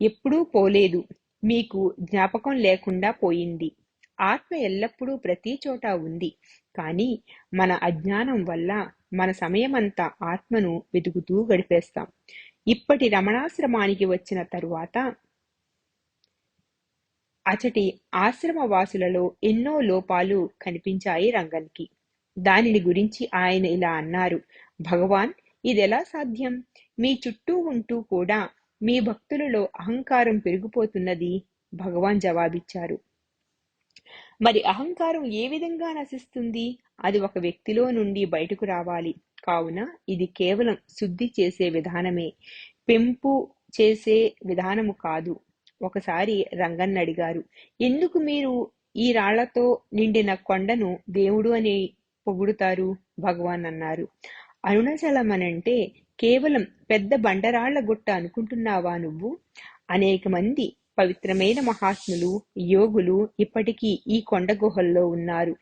Speaker 1: ఎప్పుడూ పోలేదు. మీకు జ్ఞాపకం లేకుండా పోయింది. ఆత్మ ఎల్లప్పుడూ ప్రతి చోట ఉంది. కానీ మన అజ్ఞానం వల్ల మన సమయమంతా ఆత్మను వెతుకుతూ గడిపేస్తాం. ఇప్పటి రమణాశ్రమానికి వచ్చిన తరువాత అచటి ఆశ్రమవాసులలో ఎన్నో లోపాలు కనిపించాయి రంగన్కి. దానిని గురించి ఆయన ఇలా అన్నారు, భగవాన్, ఇదెలా సాధ్యం? మీ చుట్టూ ఉంటూ కూడా మీ భక్తులలో అహంకారం పెరిగిపోతున్నది. భగవాన్ జవాబిచ్చారు, మరి అహంకారం ఏ విధంగా నశిస్తుంది? అది ఒక వ్యక్తిలో నుండి బయటకు రావాలి. కావున ఇది కేవలం శుద్ధి చేసే విధానమే, పెంపు చేసే విధానము కాదు. ఒకసారి రంగన్ అడిగారు, ఎందుకు మీరు ఈ రాళ్లతో నిండిన కొండను దేవుడు అని పొగుడుతారు? భగవాన్ అన్నారు, అరుణాచలమనంటే కేవలం పెద్ద బండరాళ్ల గుట్ట అనుకుంటున్నావా నువ్వు? అనేక మంది పవిత్రమైన మహాత్ములు, యోగులు ఇప్పటికీ ఈ కొండ గుహల్లో ఉన్నారు.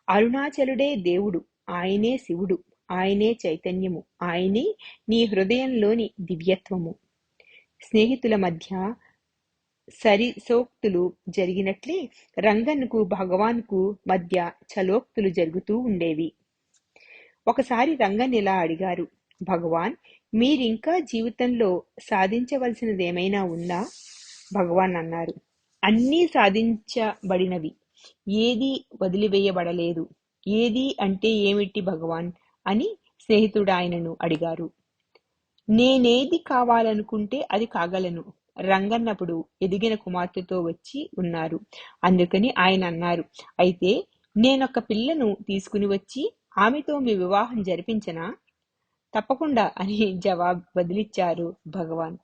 Speaker 1: అరుణాచలుడే దేవుడు, ఆయనే శివుడు, ఆయనే చైతన్యము, ఆయనే నీ హృదయంలోని దివ్యత్వము. స్నేహితుల మధ్య సరిసోక్తులు జరిగినట్లే రంగన్కు భగవాన్కు మధ్య చలోక్తులు జరుగుతూ ఉండేవి. ఒకసారి రంగన్ ఇలా అడిగారు, భగవాన్, మీరింకా జీవితంలో సాధించవలసినదేమైనా ఉందా? భగవాన్ అన్నారు, అన్నీ సాధించబడినవి, ఏదీ వదిలివేయబడలేదు. ఏది అంటే ఏమిటి భగవాన్ అని స్నేహితుడు ఆయనను అడిగారు. నేనేది కావాలనుకుంటే అది కాగలను. రంగన్నప్పుడు ఎదిగిన కుమార్తెతో వచ్చి ఉన్నారు. అందుకని ఆయన అన్నారు, అయితే నేనొక పిల్లను తీసుకుని వచ్చి ఆమెతో మీ వివాహం జరిపించనా? తప్పకుండా అని జవాబు బదిలిచ్చారు భగవాన్.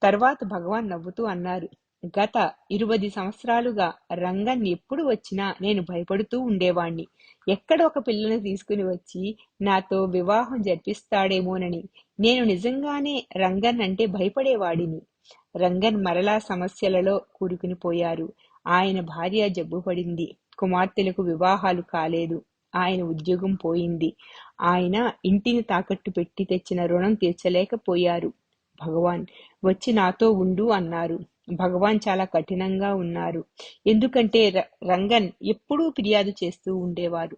Speaker 1: తర్వాత భగవాన్ నవ్వుతూ అన్నారు, గత 20 సంవత్సరాలుగా రంగన్ ఎప్పుడు వచ్చినా నేను భయపడుతూ ఉండేవాణ్ణి. ఎక్కడ ఒక పిల్లను తీసుకుని వచ్చి నాతో వివాహం జరిపిస్తాడేమోనని. నేను నిజంగానే రంగన్ అంటే భయపడేవాడిని. రంగన్ మరలా సమస్యలలో కూరుకునిపోయారు. ఆయన భార్య జబ్బుపడింది. కుమార్తెలకు వివాహాలు కాలేదు. ఆయన ఉద్యోగం పోయింది. ఆయన ఇంటిని తాకట్టు పెట్టి తెచ్చిన రుణం తీర్చలేకపోయారు. భగవాన్ వచ్చి నాతో ఉండు అన్నారు. భగవాన్ చాలా కఠినంగా ఉన్నారు. ఎందుకంటే రంగన్ ఎప్పుడూ ఫిర్యాదు చేస్తూ ఉండేవారు.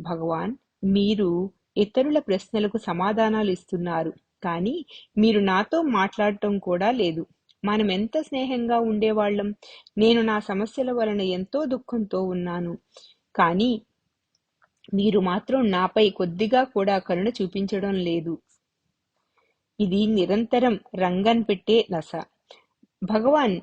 Speaker 1: భగవాన్, మీరు ఇతరుల ప్రశ్నలకు సమాధానాలు ఇస్తున్నారు, కానీ మీరు నాతో మాట్లాడటం కూడా లేదు. మనం ఎంత స్నేహంగా ఉండేవాళ్ళం. నేను నా సమస్యల వలన ఎంతో దుఃఖంతో ఉన్నాను, కానీ మీరు మాత్రం నాపై కొద్దిగా కూడా కరుణ చూపించడం లేదు. ఇది నిరంతరం రంగన్ పెట్టే నస. భగవాన్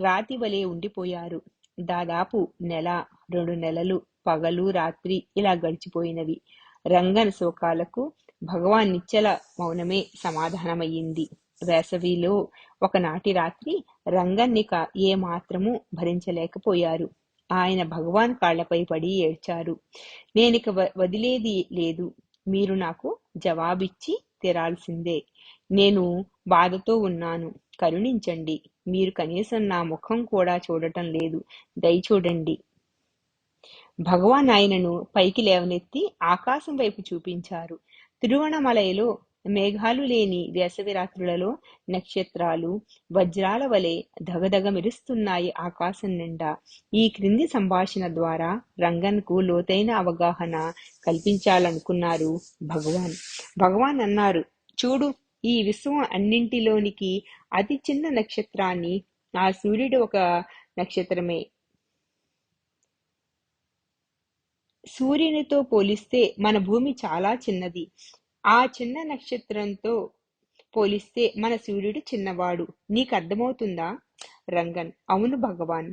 Speaker 1: రాతివలే ఉండిపోయారు. దాదాపు నెల, 2 నెలలు పగలు రాత్రి ఇలా గడిచిపోయినవి. రంగన్ శోకాలకు భగవాన్ నిశ్చల మౌనమే సమాధానమయ్యింది. వేసవిలో ఒకనాటి రాత్రి రంగన్నిక ఏమాత్రమూ భరించలేకపోయారు. ఆయన భగవాన్ కాళ్లపై పడి ఏడ్చారు. నేనిక వదిలేది లేదు. మీరు నాకు జవాబిచ్చి తీరాల్సిందే. నేను బాధతో ఉన్నాను. కరుణించండి. మీరు కనీసం నా ముఖం కూడా చూడటం లేదు. దయచూడండి. భగవాన్ ఆయనను పైకి లేవనెత్తి ఆకాశం వైపు చూపించారు. తిరువణమలైలో మేఘాలు లేని వేసవి రాత్రులలో నక్షత్రాలు వజ్రాల వలె దగదగ మెరుస్తున్నాయి ఆకాశం నిండా. ఈ క్రింది సంభాషణ ద్వారా రంగన్కు లోతైన అవగాహన కల్పించాలనుకున్నారు భగవాన్. భగవాన్ అన్నారు, చూడు, ఈ విశ్వం అన్నింటిలోనికి అతి చిన్న నక్షత్రాన్ని. ఆ సూర్యుడు ఒక నక్షత్రమే. సూర్యునితో పోలిస్తే మన భూమి చాలా చిన్నది. ఆ చిన్న నక్షత్రంతో పోలిస్తే మన సూర్యుడు చిన్నవాడు. నీకు అర్థమవుతుందా? రంగన్: అవును భగవాన్.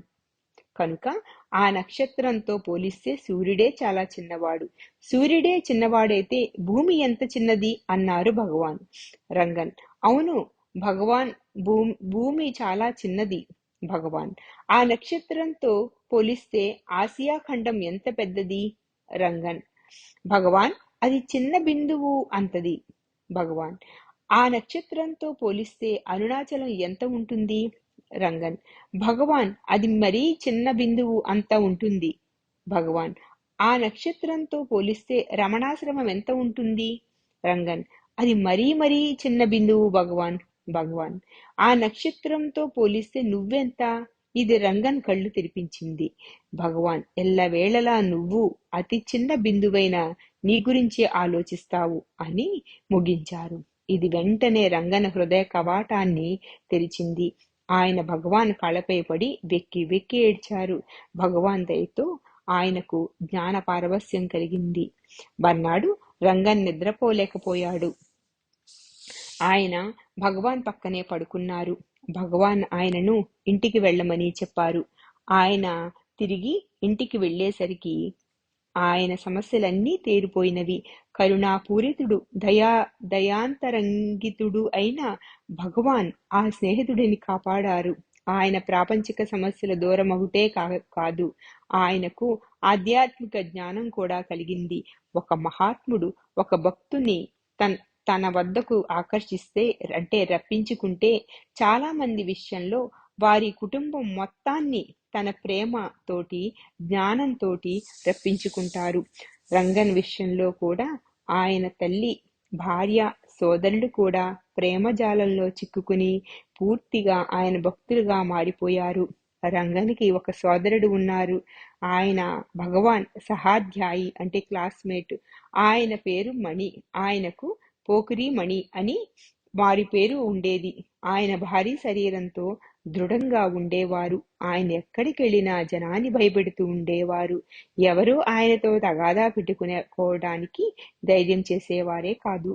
Speaker 1: కనుక ఆ నక్షత్రంతో పోలిస్తే సూర్యుడే చాలా చిన్నవాడు. సూర్యుడే చిన్నవాడైతే భూమి ఎంత చిన్నది అన్నారు భగవాన్. రంగన్: అవును భగవాన్, భూమి చాలా చిన్నది. భగవాన్: ఆ నక్షత్రంతో పోలిస్తే ఆసియా ఖండం ఎంత పెద్దది? రంగన్: భగవాన్, అది చిన్న బిందువు అంతది. భగవాన్: ఆ నక్షత్రంతో పోలిస్తే అరుణాచలం ఎంత ఉంటుంది? రంగన్: భగవాన్, అది మరీ చిన్న బిందువు అంత ఉంటుంది. భగవాన్: ఆ నక్షత్రంతో పోలిస్తే రమణాశ్రమం ఎంత ఉంటుంది? రంగన్: అది మరీ మరీ చిన్న బిందువు భగవాన్. భగవాన్: ఆ నక్షత్రంతో పోలిస్తే నువ్వెంత? ఇది రంగన్ కళ్ళు తెరిపించింది. భగవాన్: ఎల్లవేళలా నువ్వు అతి చిన్న బిందువైన నీ గురించే ఆలోచిస్తావు అని ముగించారు. ఇది వెంటనే రంగన్ హృదయ కవాటాన్ని తెరిచింది. ఆయన భగవాన్ కాళ్లపై పడి వెక్కి వెక్కి ఏడ్చారు. భగవాన్ దయతో ఆయనకు జ్ఞాన పారవస్యం కలిగింది. మర్నాడు రంగన్ నిద్రపోలేకపోయాడు. ఆయన భగవాన్ పక్కనే పడుకున్నారు. భగవాన్ ఆయనను ఇంటికి వెళ్ళమని చెప్పారు. ఆయన తిరిగి ఇంటికి వెళ్ళేసరికి ఆయన సమస్యలన్నీ తీరిపోయినవి. కరుణాపూరితుడు, దయాంతరంగితుడు అయిన భగవాన్ ఆ స్నేహితుడిని కాపాడారు. ఆయన ప్రాపంచిక సమస్యల దూరమగుటే కాదు, ఆయనకు ఆధ్యాత్మిక జ్ఞానం కూడా కలిగింది. ఒక మహాత్ముడు ఒక భక్తుని తన వద్దకు ఆకర్షిస్తే రప్పించుకుంటే చాలా మంది విషయంలో వారి కుటుంబం మొత్తాన్ని తన ప్రేమ తోటి, జ్ఞానంతోటి రప్పించుకుంటారు. రంగన్ విషయంలో కూడా ఆయన తల్లి, భార్య, సోదరులు కూడా ప్రేమజాలంలో చిక్కుకుని పూర్తిగా ఆయన భక్తులుగా మారిపోయారు. రంగన్కి ఒక సోదరుడు ఉన్నారు. ఆయన భగవాన్ సహాధ్యాయి, అంటే క్లాస్మేట్. ఆయన పేరు మణి. ఆయనకు పోకిరి మణి అని వారి పేరు ఉండేది. ఆయన భారీ శరీరంతో దృఢంగా ఉండేవారు. ఆయన ఎక్కడికెళ్ళినా జనాన్ని భయపెడుతూ ఉండేవారు. ఎవరూ ఆయనతో తగాదా పెట్టుకోవడానికి ధైర్యం చేసేవారే కాదు.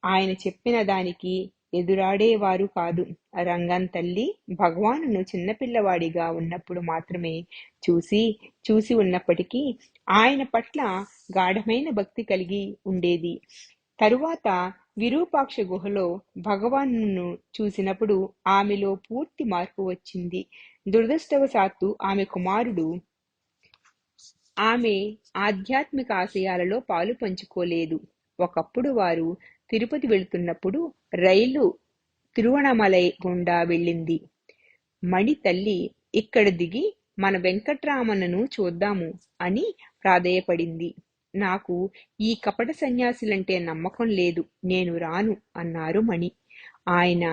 Speaker 1: ఆయన చెప్పిన దానికి ఎదురాడేవారు కాదు. రంగన్ తల్లి భగవానును చిన్నపిల్లవాడిగా ఉన్నప్పుడు మాత్రమే చూసి ఉన్నప్పటికీ ఆయన పట్ల గాఢమైన భక్తి కలిగి ఉండేది. తరువాత విరూపాక్ష గుహలో భగవానును చూసినప్పుడు ఆమెలో పూర్తి మార్పు వచ్చింది. దురదృష్టవశాత్తు ఆమె కుమారుడు ఆమె ఆధ్యాత్మిక ఆశయాలలో పాలు పంచుకోలేదు. ఒకప్పుడు వారు తిరుపతి వెళుతున్నప్పుడు రైలు తిరువణమలై గుండా వెళ్ళింది. మణి తల్లి ఇక్కడ దిగి మన వెంకట్రామన్నను చూద్దాము అని ప్రాధేయపడింది. నాకు ఈ కపట సన్యాసులంటే నమ్మకం లేదు, నేను రాను అన్నారు మణి. ఆయన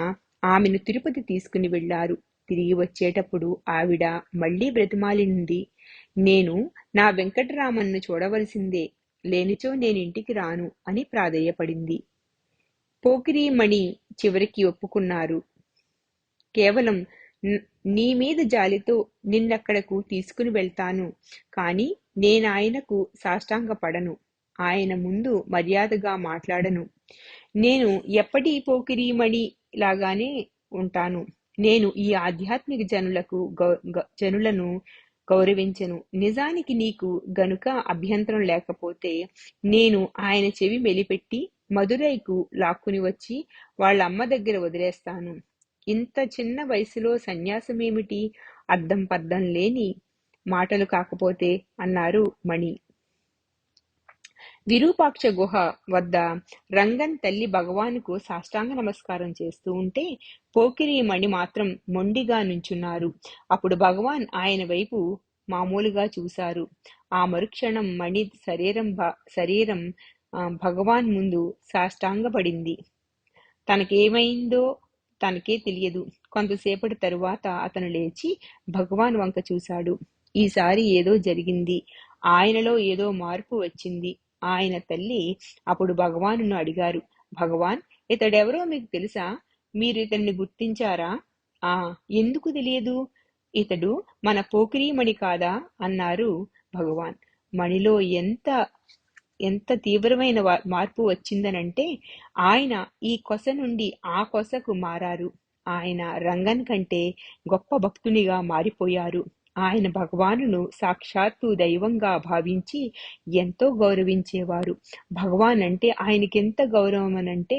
Speaker 1: ఆమెను తిరుపతి తీసుకుని వెళ్లారు. తిరిగి వచ్చేటప్పుడు ఆవిడ మళ్లీ బ్రతిమాలింది. నేను నా వెంకటరామన్ను చూడవలసిందే, లేనిచో నేనింటికి రాను అని ప్రాధేయపడింది. పోకిరీమణి చివరికి ఒప్పుకున్నారు. కేవలం నీమీద జాలితో నిన్నక్కడకు తీసుకుని వెళ్తాను, కాని నేనాయనకు సాష్టాంగపడను, ఆయన ముందు మర్యాదగా మాట్లాడను. నేను ఎప్పటి పోకిరీమణి లాగానే ఉంటాను. నేను ఈ ఆధ్యాత్మిక జనులను గౌరవించను. నిజానికి నీకు గనుక అభ్యంతరం లేకపోతే నేను ఆయన చెవి మెలిపెట్టి మదురైకు లాక్కుని వచ్చి వాళ్ళ అమ్మ దగ్గర వదిలేస్తాను. ఇంత చిన్న వయసులో సన్యాసమేమిటి, అద్దం పద్దం లేని మాటలు కాకపోతే అన్నారు మణి. విరూపాక్ష గుహ వద్ద రంగన్ తల్లి భగవానుకు సాష్టాంగ నమస్కారం చేస్తూ ఉంటే పోకిరి మణి మాత్రం మొండిగా నుంచున్నారు. అప్పుడు భగవాన్ ఆయన వైపు మామూలుగా చూశారు. ఆ మరుక్షణం మణి శరీరం భగవాన్ ముందు సాష్టాంగపడింది. తనకేమైందో తనకే తెలియదు. కొంతసేపటి తరువాత అతను లేచి భగవాన్ వంక చూశాడు. ఈసారి ఏదో జరిగింది. ఆయనలో ఏదో మార్పు వచ్చింది. ఆయన తల్లి అప్పుడు భగవానును అడిగారు. భగవాన్, ఇతడెవరో మీకు తెలుసా? మీరు ఇతన్ని గుర్తించారా? ఆ, ఎందుకు తెలియదు? ఇతడు మన పోకిరీమణి కాదా అన్నారు భగవాన్. మణిలో ఎంత తీవ్రమైన మార్పు వచ్చిందనంటే ఆయన ఈ కొస నుండి ఆ కొసకు మారారు. ఆయన రంగన్ కంటే గొప్ప భక్తునిగా మారిపోయారు. ఆయన భగవానును సాక్షాత్తు దైవంగా భావించి ఎంతో గౌరవించేవారు. భగవాన్ అంటే ఆయనకెంత గౌరవం అనంటే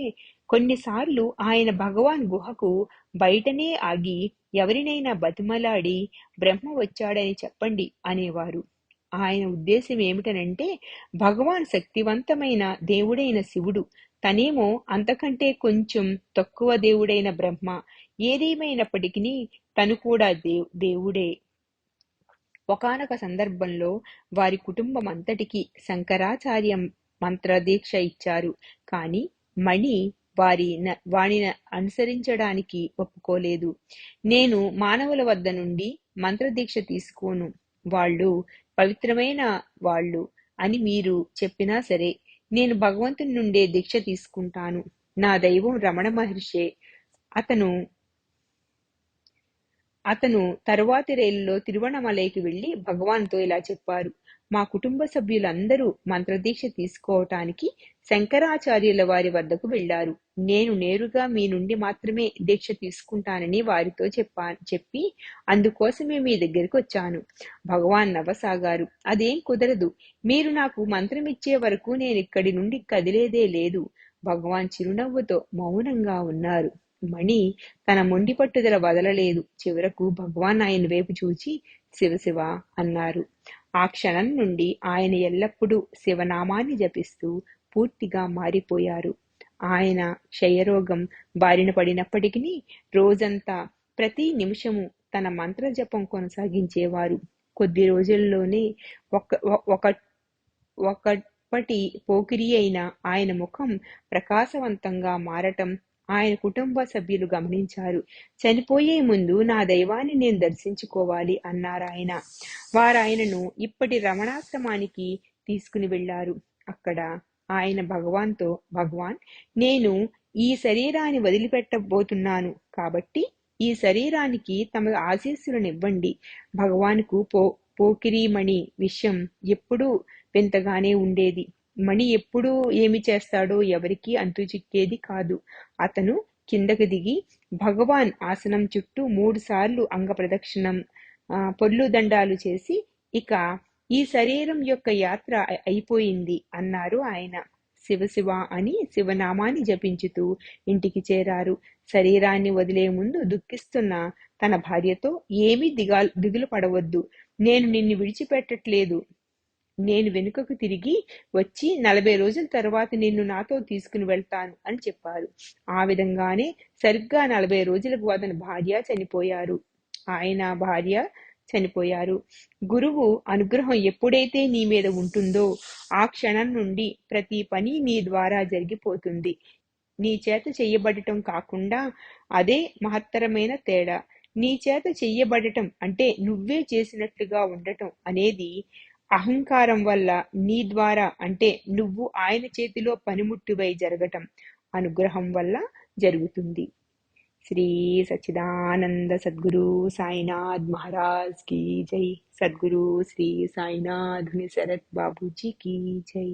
Speaker 1: కొన్నిసార్లు ఆయన భగవాన్ గుహకు బయటనే ఆగి ఎవరినైనా బతిమలాడి బ్రహ్మ వచ్చాడని చెప్పండి అనేవారు. ఆయన ఉద్దేశం ఏమిటనంటే భగవాన్ శక్తివంతమైన దేవుడైన శివుడు, తనేమో అంతకంటే కొంచెం తక్కువ దేవుడైన బ్రహ్మ. ఏదేమైనప్పటికీ తను కూడా దేవుడే. ఒకానొక సందర్భంలో వారి కుటుంబం అంతటికీ శంకరాచార్య మంత్రదీక్ష ఇచ్చారు. కాని మణి వాణిని అనుసరించడానికి ఒప్పుకోలేదు. నేను మానవుల వద్ద నుండి మంత్రదీక్ష తీసుకోను, వాళ్ళు పవిత్రమైన వాళ్ళు అని మీరు చెప్పినా సరే, నేను భగవంతుని నుండే దీక్ష తీసుకుంటాను. నా దైవం రమణ మహర్షే. అతను తరువాతి రైలులో తిరువణమలైకి వెళ్లి భగవాన్తో ఇలా చెప్పారు. మా కుటుంబ సభ్యులందరూ మంత్రదీక్ష తీసుకోవటానికి శంకరాచార్యుల వారి వద్దకు వెళ్లారు. నేను నేరుగా మీ నుండి మాత్రమే దీక్ష తీసుకుంటానని వారితో చెప్పి అందుకోసమే మీ దగ్గరికి వచ్చాను. భగవాన్ నవ్వసాగారు. అదేం కుదరదు. మీరు నాకు మంత్రం ఇచ్చే వరకు నేను ఇక్కడి నుండి కదిలేదే లేదు. భగవాన్ చిరునవ్వుతో మౌనంగా ఉన్నారు. మణి తన మొండి పట్టుదల వదలలేదు. చివరకు భగవాన్ ఆయన వైపు చూచి శివశివ అన్నారు. ఆ క్షణం నుండి ఆయన ఎల్లప్పుడూ శివనామాన్ని జపిస్తూ పూర్తిగా మారిపోయారు. ఆయన క్షయరోగం బారిన పడినప్పటికీ రోజంతా ప్రతి నిమిషము తన మంత్ర జపం కొనసాగించేవారు. కొద్ది రోజుల్లోనే ఒకప్పటి పోకిరి అయిన ఆయన ముఖం ప్రకాశవంతంగా మారటం ఆయన కుటుంబ సభ్యులు గమనించారు. చనిపోయే ముందు నా దైవాన్ని నేను దర్శించుకోవాలి అన్నారాయన. వారాయనను ఇప్పటి రమణాశ్రమానికి తీసుకుని వెళ్లారు. అక్కడ ఆయన భగవాన్తో, భగవాన్, నేను ఈ శరీరాన్ని వదిలిపెట్టబోతున్నాను కాబట్టి ఈ శరీరానికి తమ ఆశీస్సులనివ్వండి. భగవాన్కు పోకిరీమణి విషయం ఎప్పుడూ వింతగానే ఉండేది. మణి ఎప్పుడు ఏమి చేస్తాడో ఎవరికీ అంతు చిక్కేది కాదు. అతను కిందకు దిగి భగవాన్ ఆసనం చుట్టూ 3 సార్లు అంగ ప్రదక్షిణం, పొర్లు దండాలు చేసి ఇక ఈ శరీరం యొక్క యాత్ర అయిపోయింది అన్నారు ఆయన. శివశివ అని శివనామాన్ని జపించుతూ ఇంటికి చేరారు. శరీరాన్ని వదిలే ముందు దుఃఖిస్తున్న తన భార్యతో, ఏమీ దిగులు పడవద్దు, నేను నిన్ను విడిచిపెట్టట్లేదు, నేను వెనుకకు తిరిగి వచ్చి 40 రోజుల తర్వాత నిన్ను నాతో తీసుకుని వెళ్తాను అని చెప్పారు. ఆ విధంగానే సరిగ్గా 40 రోజులకు అతని భార్య చనిపోయారు. ఆయన భార్య చనిపోయారు. గురువు అనుగ్రహం ఎప్పుడైతే నీ మీద ఉంటుందో ఆ క్షణం నుండి ప్రతి పని నీ ద్వారా జరిగిపోతుంది. నీ చేత చెయ్యబడటం కాకుండా అదే మహత్తరమైన తేడా. నీ చేత చెయ్యబడటం అంటే నువ్వే చేసినట్లుగా ఉండటం అనేది అహంకారం వల్ల నీ ద్వారా అంటే నువ్వు ఆయన చేతిలో పనిముట్టువై జరగటం అనుగ్రహం వల్ల జరుగుతుంది. శ్రీ సచ్చిదానంద సద్గురు సాయినాథ్ మహారాజ్ की जय. सद्गुरु श्री साईनाथ शरत बाबू जी की जय.